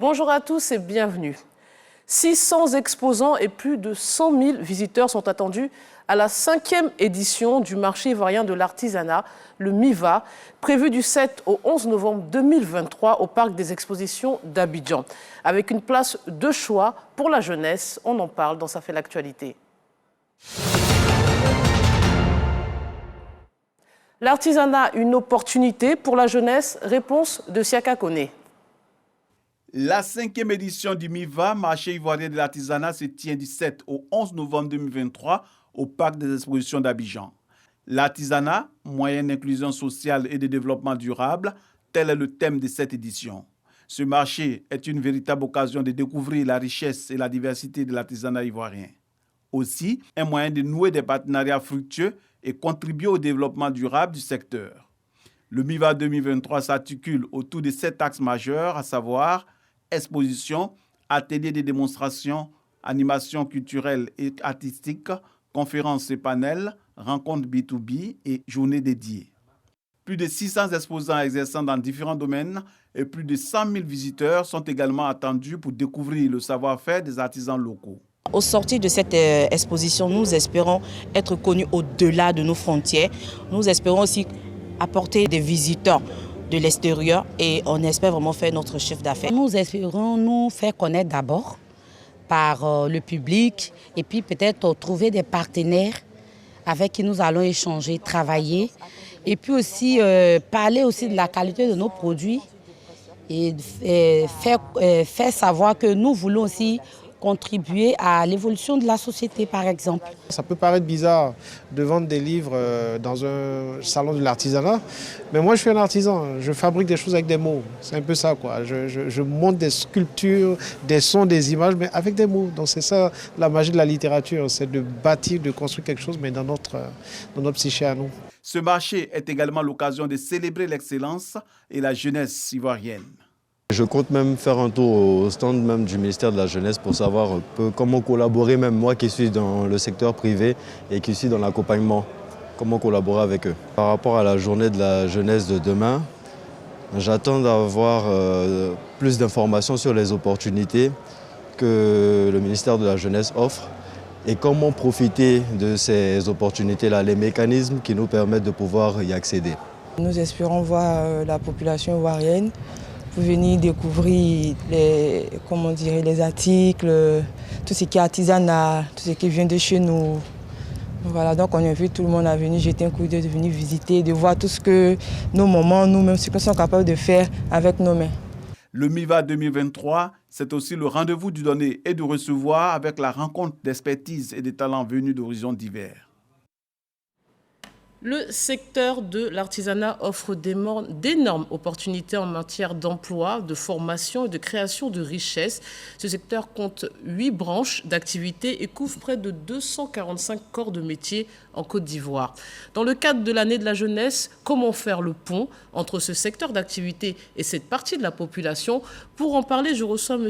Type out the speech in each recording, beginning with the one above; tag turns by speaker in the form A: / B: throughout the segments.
A: Bonjour à tous et bienvenue. 600 exposants et plus de 100 000 visiteurs sont attendus à la 5e édition du marché ivoirien de l'artisanat, le MIVA, prévu du 7 au 11 novembre 2023 au Parc des Expositions d'Abidjan. Avec une place de choix pour la jeunesse, on en parle dans Ça fait l'actualité. L'artisanat, une opportunité pour la jeunesse? Réponse de Siaka Kone.
B: La 5e édition du MIVA, marché ivoirien de l'artisanat, se tient du 7 au 11 novembre 2023 au Parc des Expositions d'Abidjan. L'artisanat, moyen d'inclusion sociale et de développement durable, tel est le thème de cette édition. Ce marché est une véritable occasion de découvrir la richesse et la diversité de l'artisanat ivoirien. Aussi, un moyen de nouer des partenariats fructueux et contribuer au développement durable du secteur. Le MIVA 2023 s'articule autour de 7 axes majeurs, à savoir exposition, ateliers de démonstration, animation culturelle et artistique, conférences et panels, rencontres B2B et journées dédiées. Plus de 600 exposants exerçant dans différents domaines et plus de 100 000 visiteurs sont également attendus pour découvrir le savoir-faire des artisans locaux.
C: Au sortir de cette exposition, nous espérons être connus au-delà de nos frontières. Nous espérons aussi apporter des visiteurs de l'extérieur et on espère vraiment faire notre chiffre d'affaires.
D: Nous espérons nous faire connaître d'abord par le public et puis peut-être trouver des partenaires avec qui nous allons échanger, travailler et puis aussi parler aussi de la qualité de nos produits et faire savoir que nous voulons aussi contribuer à l'évolution de la société, par exemple.
E: Ça peut paraître bizarre de vendre des livres dans un salon de l'artisanat, mais moi je suis un artisan, je fabrique des choses avec des mots, c'est un peu ça quoi. Je monte des sculptures, des sons, des images, mais avec des mots. Donc c'est ça la magie de la littérature, c'est de bâtir, de construire quelque chose, mais dans notre psyché à nous.
B: Ce marché est également l'occasion de célébrer l'excellence et la jeunesse ivoirienne.
F: Je compte même faire un tour au stand même du ministère de la Jeunesse pour savoir un peu comment collaborer, même moi qui suis dans le secteur privé et qui suis dans l'accompagnement, comment collaborer avec eux. Par rapport à la journée de la jeunesse de demain, j'attends d'avoir plus d'informations sur les opportunités que le ministère de la Jeunesse offre et comment profiter de ces opportunités-là, les mécanismes qui nous permettent de pouvoir y accéder.
G: Nous espérons voir la population ivoirienne pour venir découvrir les articles, tout ce qui est artisanat, tout ce qui vient de chez nous. Voilà, donc on invite tout le monde à venir jeter un coup d'œil, de venir visiter, de voir tout ce que nos mamans, nous-mêmes, ce que nous sommes capables de faire avec nos mains.
B: Le MIVA 2023, c'est aussi le rendez-vous du donner et du recevoir avec la rencontre d'expertise et de talents venus d'horizons divers.
A: Le secteur de l'artisanat offre d'énormes opportunités en matière d'emploi, de formation et de création de richesses. Ce secteur compte 8 branches d'activité et couvre près de 245 corps de métier en Côte d'Ivoire. Dans le cadre de l'année de la jeunesse, comment faire le pont entre ce secteur d'activité et cette partie de la population? Pour en parler, je reçois M.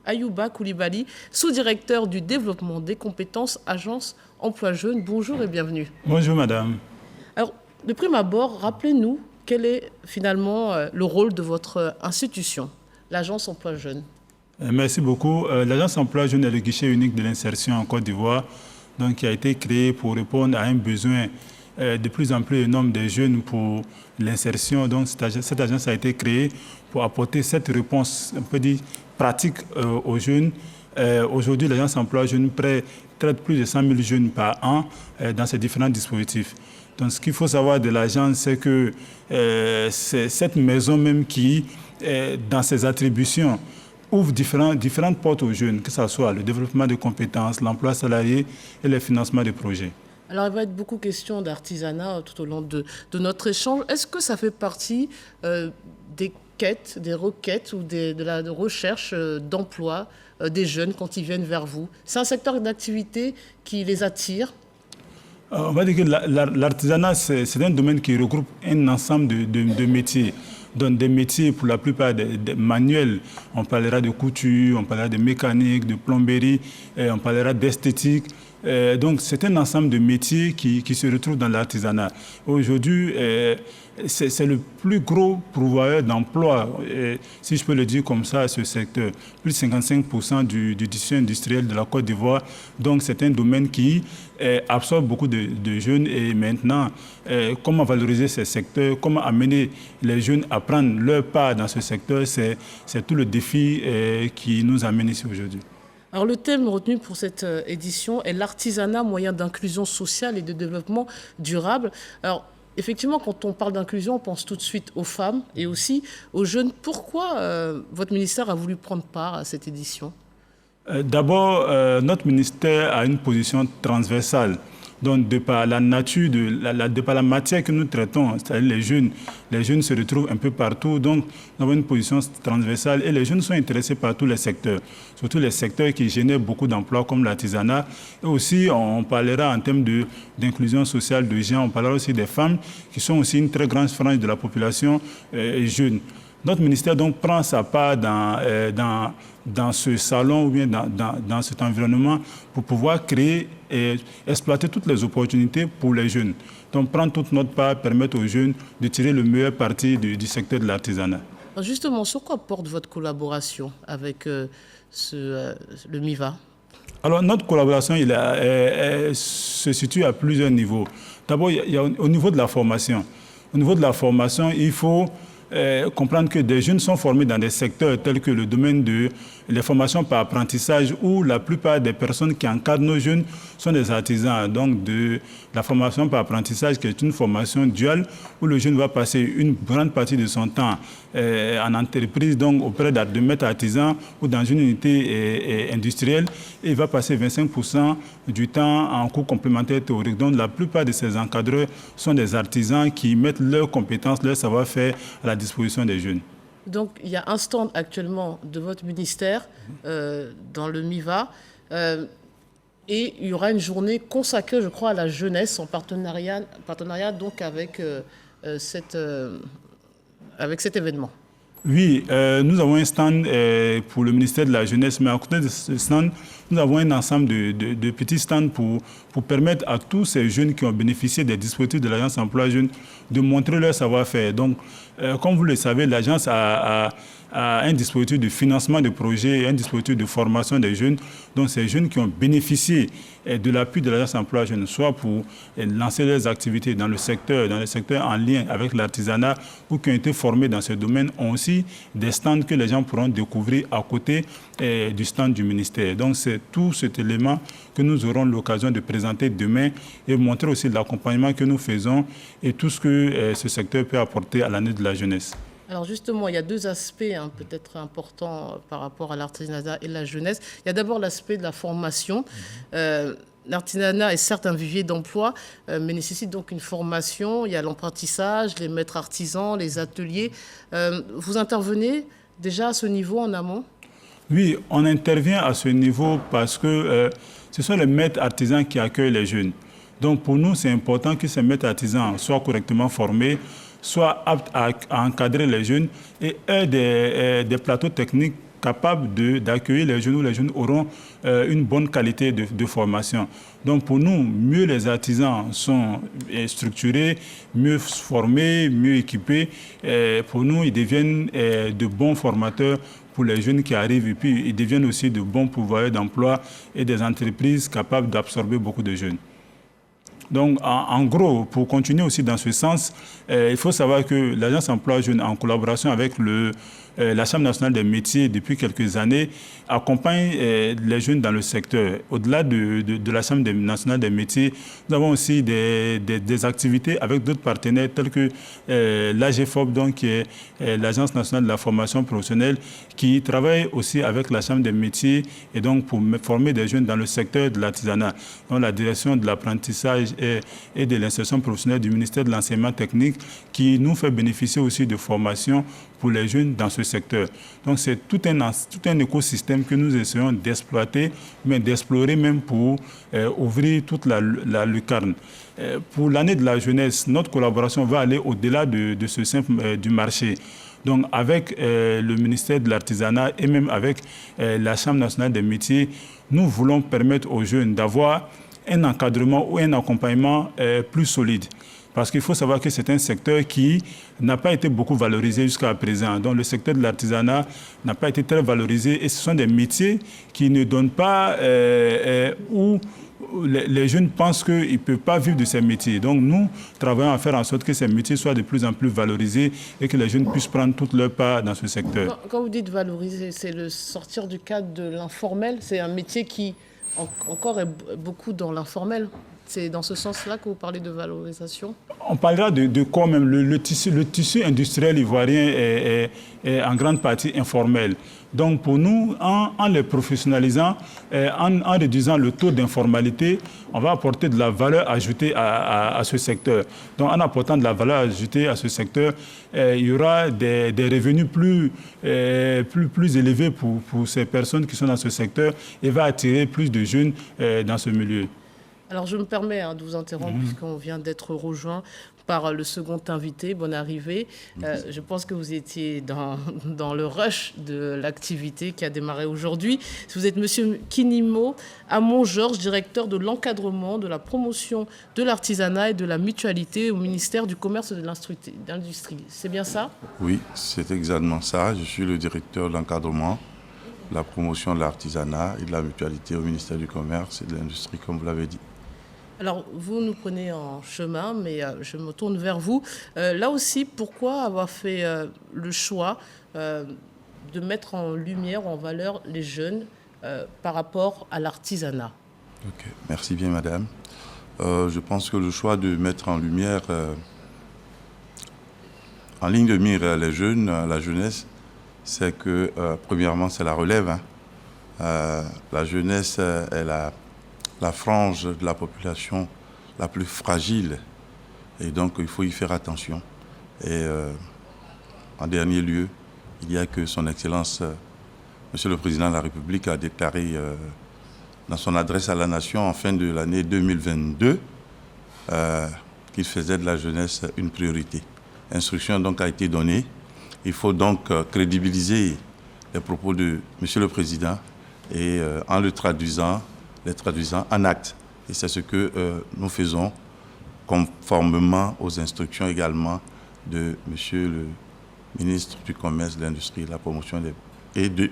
A: Ayouba Koulibaly, sous-directeur du développement des compétences, agence Emploi Jeune. Bonjour et bienvenue.
H: Bonjour madame.
A: Alors, de prime abord, rappelez-nous quel est finalement le rôle de votre institution, l'agence Emploi Jeune.
H: Merci beaucoup. L'agence Emploi Jeune est le guichet unique de l'insertion en Côte d'Ivoire, donc qui a été créé pour répondre à un besoin de plus en plus énorme des jeunes pour l'insertion. Donc cette agence a été créée pour apporter cette réponse, un peu dit, pratique aux jeunes. Aujourd'hui, l'agence Emploi Jeune traite plus de 100 000 jeunes par an dans ces différents dispositifs. Donc ce qu'il faut savoir de l'agence, c'est que c'est cette maison même qui, dans ses attributions, ouvre différentes portes aux jeunes, que ce soit le développement de compétences, l'emploi salarié et le financement de projets.
A: Alors, il va être beaucoup question d'artisanat tout au long de notre échange. Est-ce que ça fait partie des quêtes, des requêtes ou de la recherche d'emploi des jeunes quand ils viennent vers vous? C'est un secteur d'activité qui les attire?
H: On va dire que l'artisanat, c'est un domaine qui regroupe un ensemble de métiers. Donc des métiers pour la plupart des manuels. On parlera de couture, on parlera de mécanique, de plomberie, on parlera d'esthétique. Donc, c'est un ensemble de métiers qui se retrouvent dans l'artisanat. Aujourd'hui, c'est le plus gros pourvoyeur d'emplois, si je peux le dire comme ça, à ce secteur. Plus de 55% du tissu industriel de la Côte d'Ivoire. Donc, c'est un domaine qui absorbe beaucoup de jeunes. Et maintenant, comment valoriser ces secteurs, comment amener les jeunes à prendre leur part dans ce secteur, c'est tout le défi qui nous amène ici aujourd'hui.
A: Alors, le thème retenu pour cette édition est l'artisanat, moyen d'inclusion sociale et de développement durable. Alors, effectivement, quand on parle d'inclusion, on pense tout de suite aux femmes et aussi aux jeunes. Pourquoi votre ministère a voulu prendre part à cette édition ?
H: D'abord, notre ministère a une position transversale. Donc, de par la nature, de par la matière que nous traitons, c'est-à-dire les jeunes se retrouvent un peu partout. Donc, nous avons une position transversale et les jeunes sont intéressés par tous les secteurs, surtout les secteurs qui génèrent beaucoup d'emplois comme l'artisanat. Et aussi, on parlera en termes d'inclusion sociale de gens, on parlera aussi des femmes qui sont aussi une très grande frange de la population jeune. Notre ministère donc prend sa part dans ce salon ou bien dans cet environnement pour pouvoir créer et exploiter toutes les opportunités pour les jeunes. Donc prendre toute notre part, permettre aux jeunes de tirer le meilleur parti du secteur de l'artisanat.
A: Justement, sur quoi porte votre collaboration avec le MIVA ?
H: Alors notre collaboration se situe à plusieurs niveaux. D'abord, il y a au niveau de la formation. Au niveau de la formation, il faut comprendre que des jeunes sont formés dans des secteurs tels que le domaine de les formations par apprentissage où la plupart des personnes qui encadrent nos jeunes sont des artisans. Donc de la formation par apprentissage qui est une formation duale où le jeune va passer une grande partie de son temps en entreprise, donc auprès de maîtres artisans ou dans une unité industrielle, et il va passer 25% du temps en cours complémentaire théorique. Donc la plupart de ces encadreurs sont des artisans qui mettent leurs compétences, leur savoir-faire à la disposition des jeunes.
A: Donc, il y a un stand actuellement de votre ministère dans le MIVA et il y aura une journée consacrée, je crois, à la jeunesse en partenariat donc avec cet événement.
H: Oui, nous avons un stand pour le ministère de la Jeunesse, mais à côté de ce stand, nous avons un ensemble de petits stands pour permettre à tous ces jeunes qui ont bénéficié des dispositifs de l'Agence Emploi Jeunes de montrer leur savoir-faire. Donc, comme vous le savez, l'Agence a un dispositif de financement de projets, un dispositif de formation des jeunes. Donc, ces jeunes qui ont bénéficié de l'appui de l'Agence Emploi Jeunes, soit pour lancer leurs activités dans le secteur en lien avec l'artisanat ou qui ont été formés dans ce domaine, ont aussi des stands que les gens pourront découvrir à côté du stand du ministère. Donc, c'est tout cet élément que nous aurons l'occasion de présenter demain et montrer aussi l'accompagnement que nous faisons et tout ce que ce secteur peut apporter à l'année de la jeunesse.
A: Alors justement, il y a deux aspects peut-être importants par rapport à l'artisanat et la jeunesse. Il y a d'abord l'aspect de la formation. L'artisanat est certes un vivier d'emploi, mais nécessite donc une formation. Il y a l'apprentissage, les maîtres artisans, les ateliers. Vous intervenez déjà à ce niveau en amont ?
H: Oui, on intervient à ce niveau parce que ce sont les maîtres artisans qui accueillent les jeunes. Donc pour nous, c'est important que ces maîtres artisans soient correctement formés, soient aptes à encadrer les jeunes et aient des plateaux techniques capables d'accueillir les jeunes où les jeunes auront une bonne qualité de formation. Donc pour nous, mieux les artisans sont structurés, mieux formés, mieux équipés, pour nous, ils deviennent de bons formateurs pour les jeunes qui arrivent et puis ils deviennent aussi de bons pourvoyeurs d'emploi et des entreprises capables d'absorber beaucoup de jeunes. Donc, en gros, pour continuer aussi dans ce sens, il faut savoir que l'Agence Emploi Jeunes, en collaboration avec la Chambre nationale des métiers depuis quelques années, accompagne les jeunes dans le secteur. Au-delà de la Chambre nationale des métiers, nous avons aussi des activités avec d'autres partenaires tels que l'AGFOP, donc, qui est l'Agence nationale de la formation professionnelle, qui travaille aussi avec la Chambre des métiers et donc pour former des jeunes dans le secteur de l'artisanat. Donc, la direction de l'apprentissage et de l'insertion professionnelle du ministère de l'enseignement technique qui nous fait bénéficier aussi de formations pour les jeunes dans ce secteur. Donc c'est tout un écosystème que nous essayons d'exploiter, mais d'explorer même pour ouvrir toute la lucarne. Pour l'année de la jeunesse, notre collaboration va aller au-delà de ce simple du marché. Donc avec le ministère de l'Artisanat et même avec la Chambre nationale des métiers, nous voulons permettre aux jeunes d'avoir un encadrement ou un accompagnement plus solide. Parce qu'il faut savoir que c'est un secteur qui n'a pas été beaucoup valorisé jusqu'à présent. Donc le secteur de l'artisanat n'a pas été très valorisé et ce sont des métiers qui ne donnent pas où les jeunes pensent qu'ils ne peuvent pas vivre de ces métiers. Donc nous travaillons à faire en sorte que ces métiers soient de plus en plus valorisés et que les jeunes puissent prendre toute leur part dans ce secteur.
A: Quand vous dites valoriser, c'est le sortir du cadre de l'informel. C'est un métier qui encore est beaucoup dans l'informel. C'est dans ce sens-là que vous parlez de valorisation? On
H: parlera de quoi même. Le tissu industriel ivoirien est en grande partie informel. Donc pour nous, en les professionnalisant, en réduisant le taux d'informalité, on va apporter de la valeur ajoutée à ce secteur. Donc en apportant de la valeur ajoutée à ce secteur, il y aura des revenus plus élevés pour ces personnes qui sont dans ce secteur et va attirer plus de jeunes dans ce milieu.
A: Alors, je me permets de vous interrompre puisqu'on vient d'être rejoint par le second invité. Bonne arrivée. Je pense que vous étiez dans le rush de l'activité qui a démarré aujourd'hui. Vous êtes Monsieur Kinimo Amon-Georges, directeur de l'encadrement, de la promotion de l'artisanat et de la mutualité au ministère du Commerce et de l'Industrie. C'est bien ça?
I: Oui, c'est exactement ça. Je suis le directeur de l'encadrement, de la promotion de l'artisanat et de la mutualité au ministère du Commerce et de l'Industrie, comme vous l'avez dit.
A: Alors, vous nous prenez en chemin, mais je me tourne vers vous. Là aussi, pourquoi avoir fait le choix de mettre en lumière, en valeur les jeunes par rapport à l'artisanat?
I: Ok, merci bien, madame. Je pense que le choix de mettre en lumière, en ligne de mire les jeunes, la jeunesse, c'est que, premièrement, c'est la relève. La jeunesse est la frange de la population la plus fragile. Et donc, il faut y faire attention. Et en dernier lieu, il y a que son Excellence, Monsieur le Président de la République, a déclaré dans son adresse à la nation en fin de l'année 2022 qu'il faisait de la jeunesse une priorité. Instruction donc a été donnée. Il faut donc crédibiliser les propos de Monsieur le Président et en les traduisant en actes. Et c'est ce que nous faisons conformément aux instructions également de Monsieur le ministre du Commerce, de l'Industrie et de la Promotion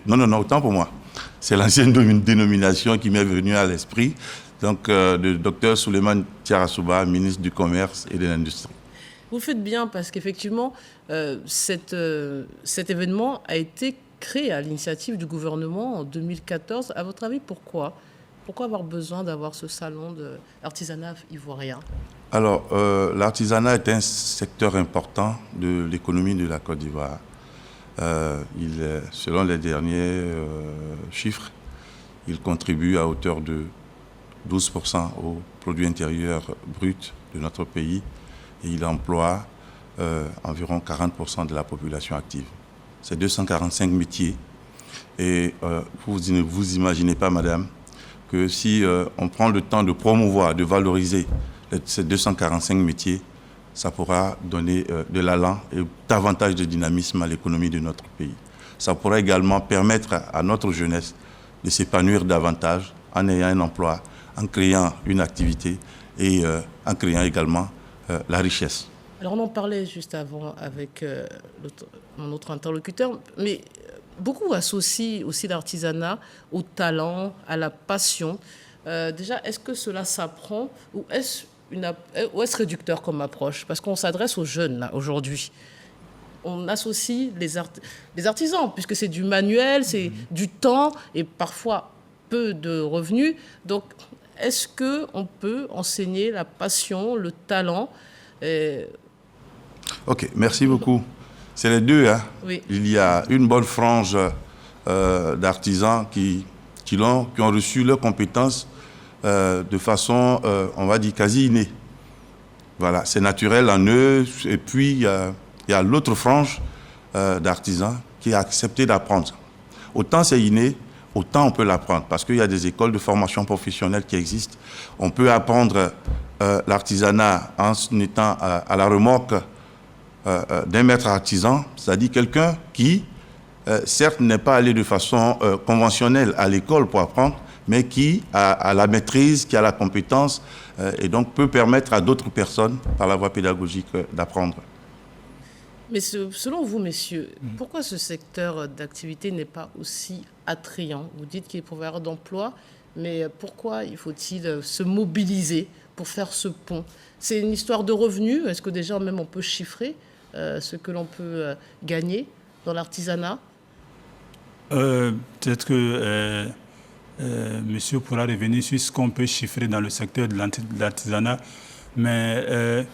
I: Non, autant pour moi. C'est l'ancienne dénomination qui m'est venue à l'esprit, donc de Dr Souleymane Tiarasouba, ministre du Commerce et de l'Industrie.
A: Vous faites bien parce qu'effectivement, cet événement a été créé à l'initiative du gouvernement en 2014. À votre avis, pourquoi avoir besoin d'avoir ce salon de l'artisanat ivoirien?
I: Alors, l'artisanat est un secteur important de l'économie de la Côte d'Ivoire. Selon les derniers chiffres, il contribue à hauteur de 12% au produit intérieur brut de notre pays et il emploie environ 40% de la population active. C'est 245 métiers et vous ne vous imaginez pas, madame, que si on prend le temps de promouvoir, de valoriser ces 245 métiers, ça pourra donner de l'allant et davantage de dynamisme à l'économie de notre pays. Ça pourra également permettre à notre jeunesse de s'épanouir davantage en ayant un emploi, en créant une activité et en créant également la richesse.
A: Alors on en parlait juste avant avec mon autre interlocuteur, mais beaucoup associent aussi l'artisanat au talent, à la passion. Déjà, est-ce que cela s'apprend ou est-ce réducteur comme approche? Parce qu'on s'adresse aux jeunes là, aujourd'hui. On associe les artisans, puisque c'est du manuel, c'est du temps et parfois peu de revenus. Donc, est-ce qu'on peut enseigner la passion, le talent
I: Ok, merci beaucoup. C'est les deux. Hein.
A: Oui.
I: Il y a une bonne frange d'artisans qui ont reçu leurs compétences de façon, on va dire, quasi innée. Voilà, c'est naturel en eux. Et puis, il y a l'autre frange d'artisans qui a accepté d'apprendre. Autant c'est inné, autant on peut l'apprendre. Parce qu'il y a des écoles de formation professionnelle qui existent. On peut apprendre l'artisanat en étant à la remorque d'un maître artisan, c'est-à-dire quelqu'un qui, certes, n'est pas allé de façon conventionnelle à l'école pour apprendre, mais qui a la maîtrise, qui a la compétence et donc peut permettre à d'autres personnes, par la voie pédagogique, d'apprendre.
A: Mais selon vous, messieurs, pourquoi ce secteur d'activité n'est pas aussi attrayant? Vous dites qu'il est pourvoyeur d'emploi, mais pourquoi il faut-il se mobiliser pour faire ce pont? C'est une histoire de revenus? Est-ce que déjà même on peut chiffrer ce que l'on peut gagner dans l'artisanat?
H: Peut-être que monsieur pourra revenir sur ce qu'on peut chiffrer dans le secteur de l'artisanat, mais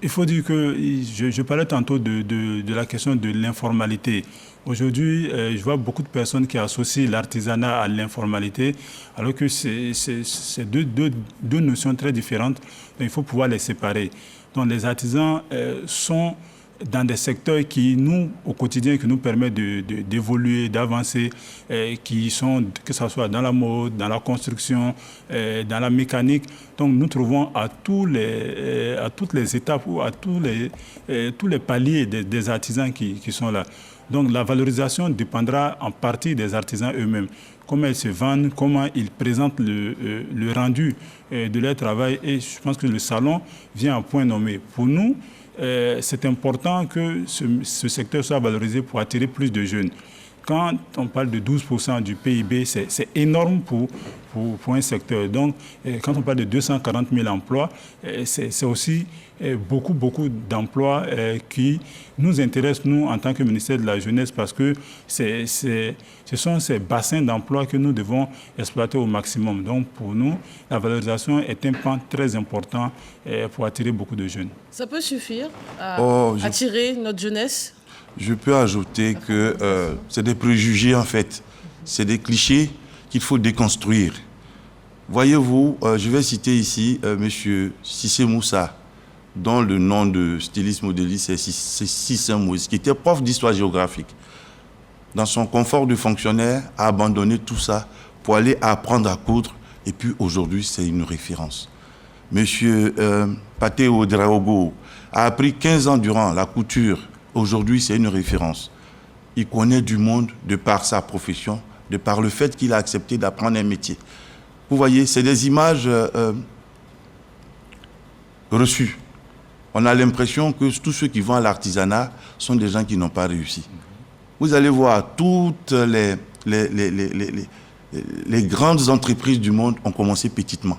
H: il faut dire que je parlais tantôt de la question de l'informalité. Aujourd'hui, je vois beaucoup de personnes qui associent l'artisanat à l'informalité, alors que c'est deux notions très différentes. Donc, il faut pouvoir les séparer. Donc, les artisans sont dans des secteurs qui, nous, au quotidien, qui nous permettent d'évoluer, d'avancer, qui sont, que ce soit dans la mode, dans la construction, dans la mécanique. Donc, nous trouvons à toutes les étapes ou à tous les paliers des artisans qui sont là. Donc, la valorisation dépendra en partie des artisans eux-mêmes. Comment ils se vendent, comment ils présentent le rendu de leur travail. Et je pense que le salon vient à point nommé. Pour nous, c'est important que ce secteur soit valorisé pour attirer plus de jeunes. Quand on parle de 12% du PIB, c'est énorme pour un secteur. Donc, quand on parle de 240 000 emplois, c'est aussi beaucoup d'emplois qui nous intéressent, nous, en tant que ministère de la Jeunesse, parce que ce sont ces bassins d'emplois que nous devons exploiter au maximum. Donc, pour nous, la valorisation est un pan très important pour attirer beaucoup de jeunes.
A: Ça peut suffire à attirer notre jeunesse?
I: Je peux ajouter que c'est des préjugés, en fait. C'est des clichés qu'il faut déconstruire. Voyez-vous, je vais citer ici M. Cissé Moussa, dont le nom de styliste modéliste est Cissé Moïse, qui était prof d'histoire géographique. Dans son confort de fonctionnaire, a abandonné tout ça pour aller apprendre à coudre. Et puis aujourd'hui, c'est une référence. M. Paté Ouedraogo a appris 15 ans durant la couture. Aujourd'hui, c'est une référence. Il connaît du monde de par sa profession, de par le fait qu'il a accepté d'apprendre un métier. Vous voyez, c'est des images reçues. On a l'impression que tous ceux qui vont à l'artisanat sont des gens qui n'ont pas réussi. Vous allez voir, toutes les grandes entreprises du monde ont commencé petitement.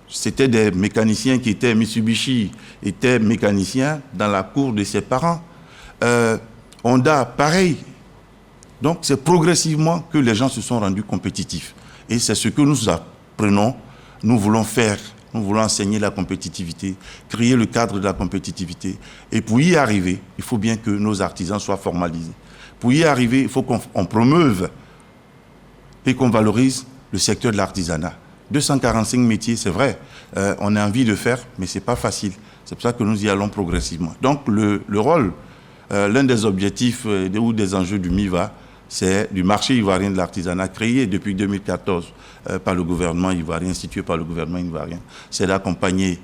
I: C'était des mécaniciens qui étaient Mitsubishi, étaient mécaniciens dans la cour de ses parents. Honda, pareil. Donc, c'est progressivement que les gens se sont rendus compétitifs. Et c'est ce que nous apprenons. Nous voulons faire, nous voulons enseigner la compétitivité, créer le cadre de la compétitivité. Et pour y arriver, il faut bien que nos artisans soient formalisés. Pour y arriver, il faut qu'on promeuve et qu'on valorise le secteur de l'artisanat. 245 métiers, c'est vrai, on a envie de faire, mais ce n'est pas facile. C'est pour ça que nous y allons progressivement. Donc le rôle, l'un des objectifs ou des enjeux du MIVA, c'est du marché ivoirien de l'artisanat créé depuis 2014 par le gouvernement ivoirien, institué par le gouvernement ivoirien. C'est d'accompagner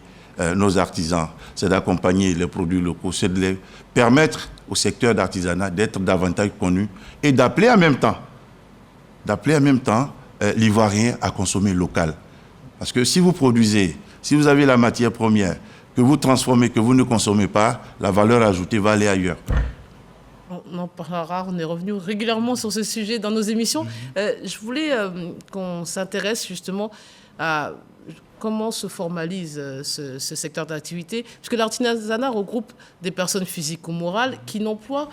I: nos artisans, c'est d'accompagner les produits locaux, c'est de les permettre au secteur d'artisanat d'être davantage connu et d'appeler en même temps l'Ivoirien à consommer local. Parce que si vous produisez, si vous avez la matière première, que vous transformez, que vous ne consommez pas, la valeur ajoutée va aller ailleurs.
A: On en parlera, on est revenu régulièrement sur ce sujet dans nos émissions. Je voulais qu'on s'intéresse justement à comment se formalise ce secteur d'activité, puisque l'artisanat regroupe des personnes physiques ou morales qui n'emploient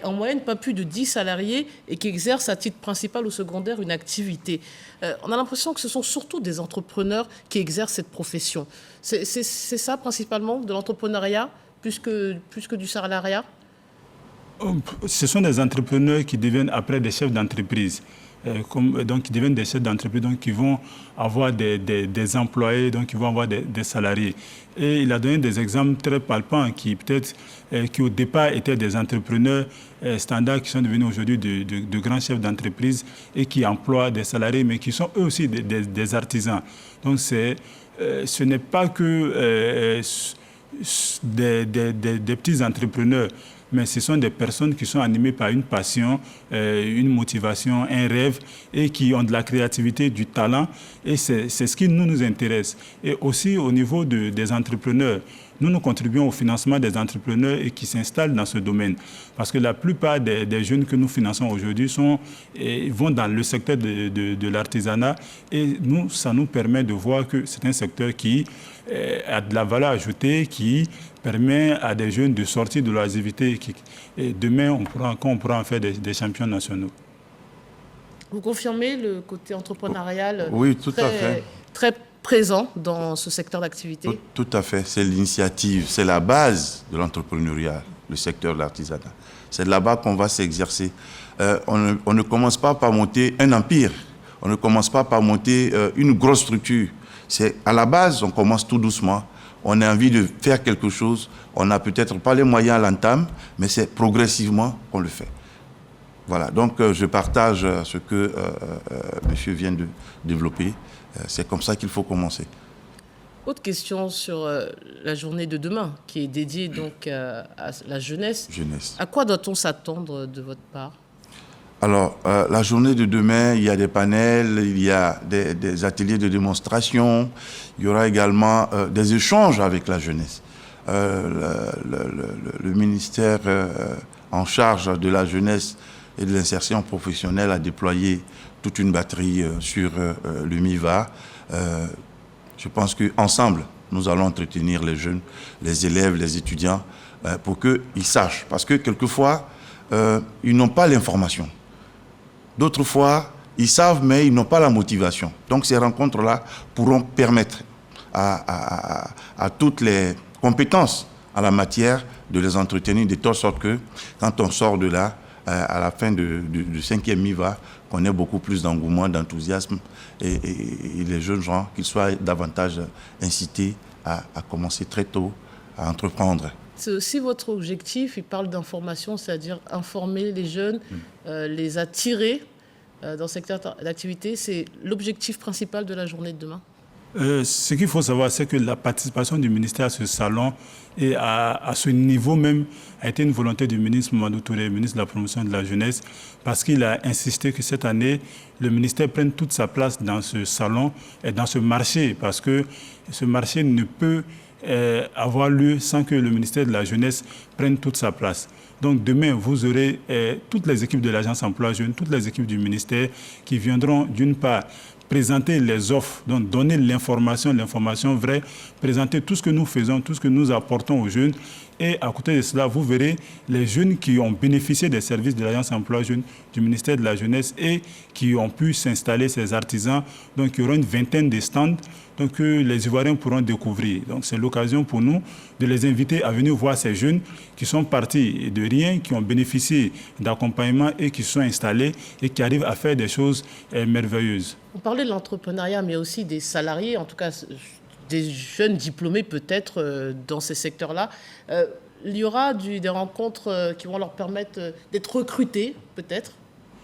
A: en moyenne pas plus de 10 salariés et qui exercent à titre principal ou secondaire une activité. On a l'impression que ce sont surtout des entrepreneurs qui exercent cette profession. C'est ça principalement, de l'entrepreneuriat, plus que du salariat?
H: Ce sont des entrepreneurs qui deviennent après des chefs d'entreprise. Donc, qui deviennent des chefs d'entreprise, donc qui vont avoir des employés, donc qui vont avoir des salariés. Et il a donné des exemples très palpants qui peut-être, qui au départ étaient des entrepreneurs standards qui sont devenus aujourd'hui de grands chefs d'entreprise et qui emploient des salariés, mais qui sont eux aussi des artisans. Donc, ce n'est pas que des petits entrepreneurs. mais ce sont des personnes qui sont animées par une passion, une motivation, un rêve, et qui ont de la créativité, du talent, et c'est ce qui nous intéresse. Et aussi au niveau des entrepreneurs, nous contribuons au financement des entrepreneurs et qui s'installent dans ce domaine. Parce que la plupart des jeunes que nous finançons aujourd'hui vont dans le secteur de l'artisanat, et ça nous permet de voir que c'est un secteur qui a de la valeur ajoutée, qui permet à des jeunes de sortir de leurs activités. Et demain, quand on pourra en faire des champions nationaux.
A: Vous confirmez le côté entrepreneurial?
I: Oui, tout à fait.
A: Très présent dans ce secteur d'activité?
I: Tout à fait. C'est l'initiative, c'est la base de l'entrepreneuriat, le secteur de l'artisanat. C'est de là-bas qu'on va s'exercer. On ne commence pas par monter un empire. On ne commence pas par monter une grosse structure. C'est à la base, on commence tout doucement. On a envie de faire quelque chose. On n'a peut-être pas les moyens à l'entame, mais c'est progressivement qu'on le fait. Voilà, donc je partage ce que monsieur vient de développer. C'est comme ça qu'il faut commencer.
A: Autre question sur la journée de demain, qui est dédiée donc à la jeunesse. À quoi doit-on s'attendre de votre part?
I: Alors, la journée de demain, il y a des panels, il y a des ateliers de démonstration, il y aura également des échanges avec la jeunesse. Le ministère en charge de la jeunesse et de l'insertion professionnelle a déployé toute une batterie sur le MIVA. Je pense qu'ensemble, nous allons entretenir les jeunes, les élèves, les étudiants, pour qu'ils sachent. Parce que quelquefois, ils n'ont pas l'information. D'autres fois, ils savent, mais ils n'ont pas la motivation. Donc ces rencontres-là pourront permettre à toutes les compétences en la matière de les entretenir de telle sorte que quand on sort de là, à la fin du 5e MIVA, qu'on ait beaucoup plus d'engouement, d'enthousiasme et les jeunes gens qu'ils soient davantage incités à commencer très tôt à entreprendre.
A: C'est aussi votre objectif, il parle d'information, c'est-à-dire informer les jeunes, les attirer dans le secteur d'activité. C'est l'objectif principal de la journée de demain?
H: Ce qu'il faut savoir, c'est que la participation du ministère à ce salon et à ce niveau même a été une volonté du ministre Mamadou Touré, ministre de la Promotion de la Jeunesse, parce qu'il a insisté que cette année, le ministère prenne toute sa place dans ce salon et dans ce marché, parce que ce marché ne peut avoir lieu sans que le ministère de la Jeunesse prenne toute sa place. Donc demain, vous aurez toutes les équipes de l'Agence Emploi Jeunes, toutes les équipes du ministère qui viendront d'une part présenter les offres, donc donner l'information vraie, présenter tout ce que nous faisons, tout ce que nous apportons aux jeunes. Et à côté de cela, vous verrez les jeunes qui ont bénéficié des services de l'Agence Emploi Jeunes, du ministère de la Jeunesse et qui ont pu s'installer, ces artisans. Donc il y aura une vingtaine de stands que les Ivoiriens pourront découvrir. Donc c'est l'occasion pour nous de les inviter à venir voir ces jeunes qui sont partis de rien, qui ont bénéficié d'accompagnement et qui sont installés et qui arrivent à faire des choses merveilleuses.
A: On parlait de l'entrepreneuriat, mais aussi des salariés, en tout cas des jeunes diplômés peut-être dans ces secteurs-là. Il y aura des rencontres qui vont leur permettre d'être recrutés peut-être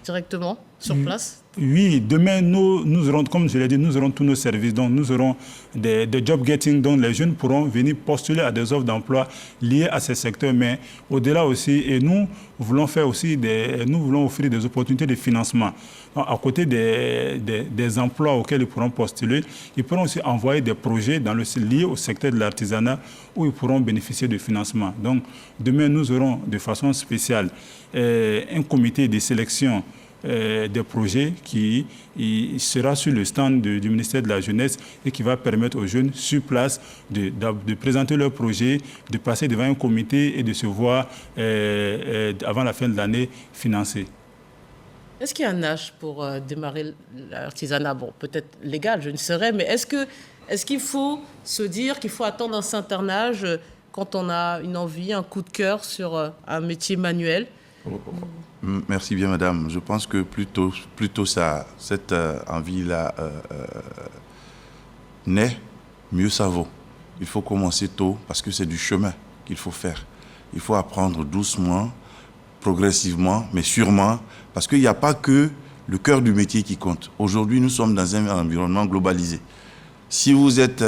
A: directement sur place?
H: Oui, demain, nous aurons, comme je l'ai dit, nous aurons tous nos services. Donc, nous aurons des job getting, dont les jeunes pourront venir postuler à des offres d'emploi liées à ces secteurs. Mais au-delà aussi, et nous voulons faire aussi nous voulons offrir des opportunités de financement. Donc, à côté des emplois auxquels ils pourront postuler, ils pourront aussi envoyer des projets liés au secteur de l'artisanat où ils pourront bénéficier de financement. Donc, demain, nous aurons de façon spéciale un comité de sélection des projets qui sera sur le stand du ministère de la Jeunesse et qui va permettre aux jeunes sur place de présenter leurs projets, de passer devant un comité et de se voir avant la fin de l'année financés.
A: Est-ce qu'il y a un âge pour démarrer l'artisanat? Bon, peut-être légal, je ne saurais, mais est-ce qu'il faut se dire qu'il faut attendre un certain âge quand on a une envie, un coup de cœur sur un métier manuel?
I: Merci bien, madame. Je pense que plutôt cette envie-là naît, mieux ça vaut. Il faut commencer tôt parce que c'est du chemin qu'il faut faire. Il faut apprendre doucement, progressivement, mais sûrement, parce qu'il n'y a pas que le cœur du métier qui compte. Aujourd'hui, nous sommes dans un environnement globalisé. Si vous êtes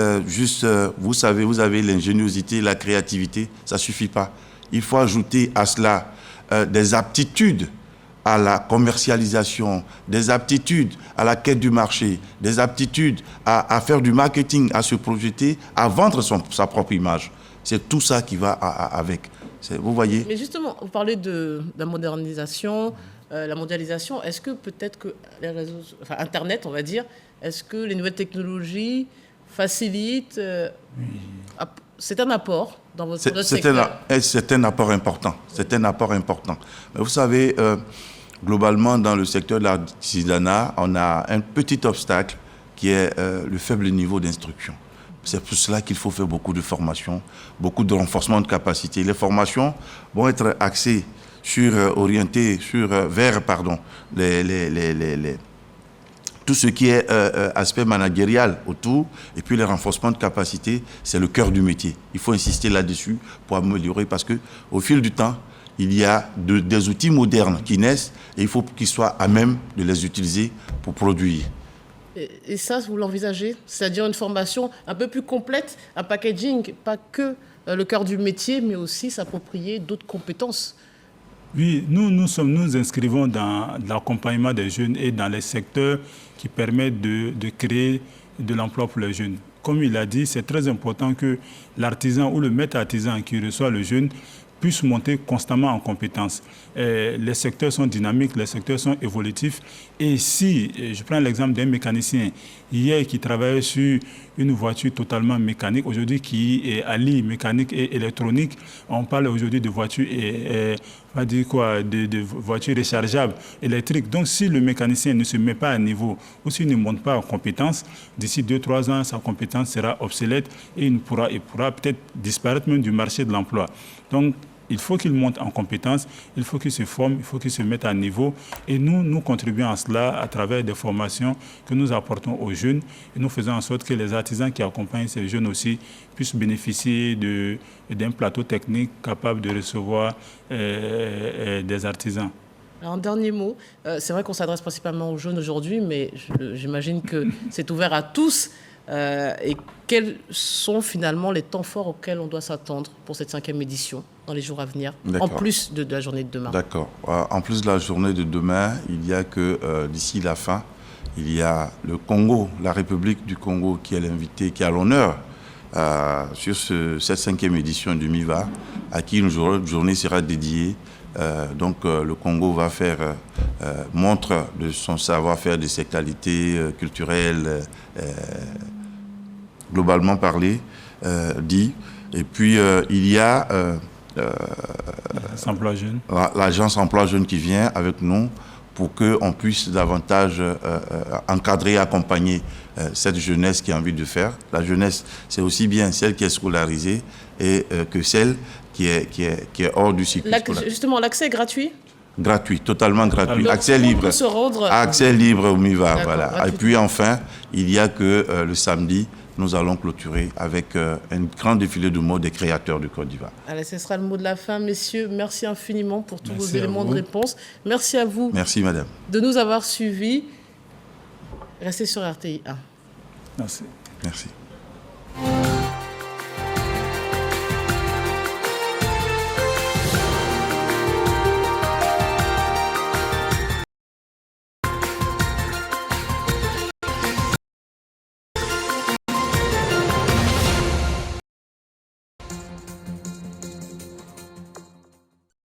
I: vous savez, vous avez l'ingéniosité, la créativité, ça ne suffit pas. il faut ajouter à cela des aptitudes à la commercialisation, des aptitudes à la quête du marché, des aptitudes à faire du marketing, à se projeter, à vendre sa propre image. C'est tout ça qui va avec. Vous voyez?
A: Mais justement, vous parlez de la modernisation, la mondialisation. Est-ce que peut-être que les réseaux, enfin Internet, on va dire, est-ce que les nouvelles technologies facilitent c'est un apport dans votre secteur?
I: C'est un apport important. C'est un apport important. Mais vous savez, globalement, dans le secteur de l'artisanat, on a un petit obstacle qui est le faible niveau d'instruction. C'est pour cela qu'il faut faire beaucoup de formations, beaucoup de renforcement de capacités. Les formations vont être axées orientées vers tout ce qui est aspect managérial autour, et puis les renforcements de capacités, c'est le cœur du métier. Il faut insister là-dessus pour améliorer, parce qu'au fil du temps, il y a des outils modernes qui naissent, et il faut qu'ils soient à même de les utiliser pour produire.
A: Et ça, vous l'envisagez? C'est-à-dire une formation un peu plus complète, un packaging, pas que le cœur du métier, mais aussi s'approprier d'autres compétences.
H: Oui, nous inscrivons dans l'accompagnement des jeunes et dans les secteurs qui permettent de créer de l'emploi pour les jeunes. Comme il a dit, c'est très important que l'artisan ou le maître artisan qui reçoit le jeune puisse monter constamment en compétences. Les secteurs sont dynamiques, les secteurs sont évolutifs. Et si, je prends l'exemple d'un mécanicien, hier qui travaillait sur une voiture totalement mécanique, aujourd'hui qui allie mécanique et électronique, on parle aujourd'hui de voitures, de voitures rechargeables électriques. Donc si le mécanicien ne se met pas à niveau ou s'il ne monte pas en compétences, d'ici 2-3 ans, sa compétence sera obsolète et il pourra peut-être disparaître même du marché de l'emploi. Donc, il faut qu'il monte en compétences, il faut qu'il se forme, il faut qu'il se mette à niveau. Et nous contribuons à cela à travers des formations que nous apportons aux jeunes. Et nous faisons en sorte que les artisans qui accompagnent ces jeunes aussi puissent bénéficier d'un plateau technique capable de recevoir des artisans.
A: Alors, un dernier mot, c'est vrai qu'on s'adresse principalement aux jeunes aujourd'hui, mais j'imagine que c'est ouvert à tous. Et quels sont finalement les temps forts auxquels on doit s'attendre pour cette 5e édition dans les jours à venir, en plus de la journée de demain?
I: D'accord. En plus de la journée de demain, il y a que d'ici la fin, il y a le Congo, la République du Congo qui est l'invité, qui a l'honneur sur cette 5e édition du MIVA, à qui une journée sera dédiée. Donc le Congo va faire montre de son savoir-faire, de ses qualités culturelles, globalement parlé, dit. Et puis il y a l'agence emploi jeune qui vient avec nous pour qu'on puisse davantage encadrer, accompagner cette jeunesse qui a envie de faire. La jeunesse, c'est aussi bien celle qui est scolarisée et que celle qui est hors du cycle scolaire.
A: Justement, l'accès est gratuit?
I: Gratuit, totalement gratuit.
A: Donc,
I: accès libre.
A: Peut se rendre...
I: Accès libre au MIVA, voilà.
A: Gratuit.
I: Et puis enfin, il y a que le samedi, nous allons clôturer avec un grand défilé de mots des créateurs du Côte d'Ivoire.
A: Allez, ce sera le mot de la fin, messieurs. Merci infiniment pour tous vos éléments de réponse. Merci à vous.
I: Merci, madame.
A: De nous avoir suivis. Restez sur RTI 1.
H: Merci.
I: Merci.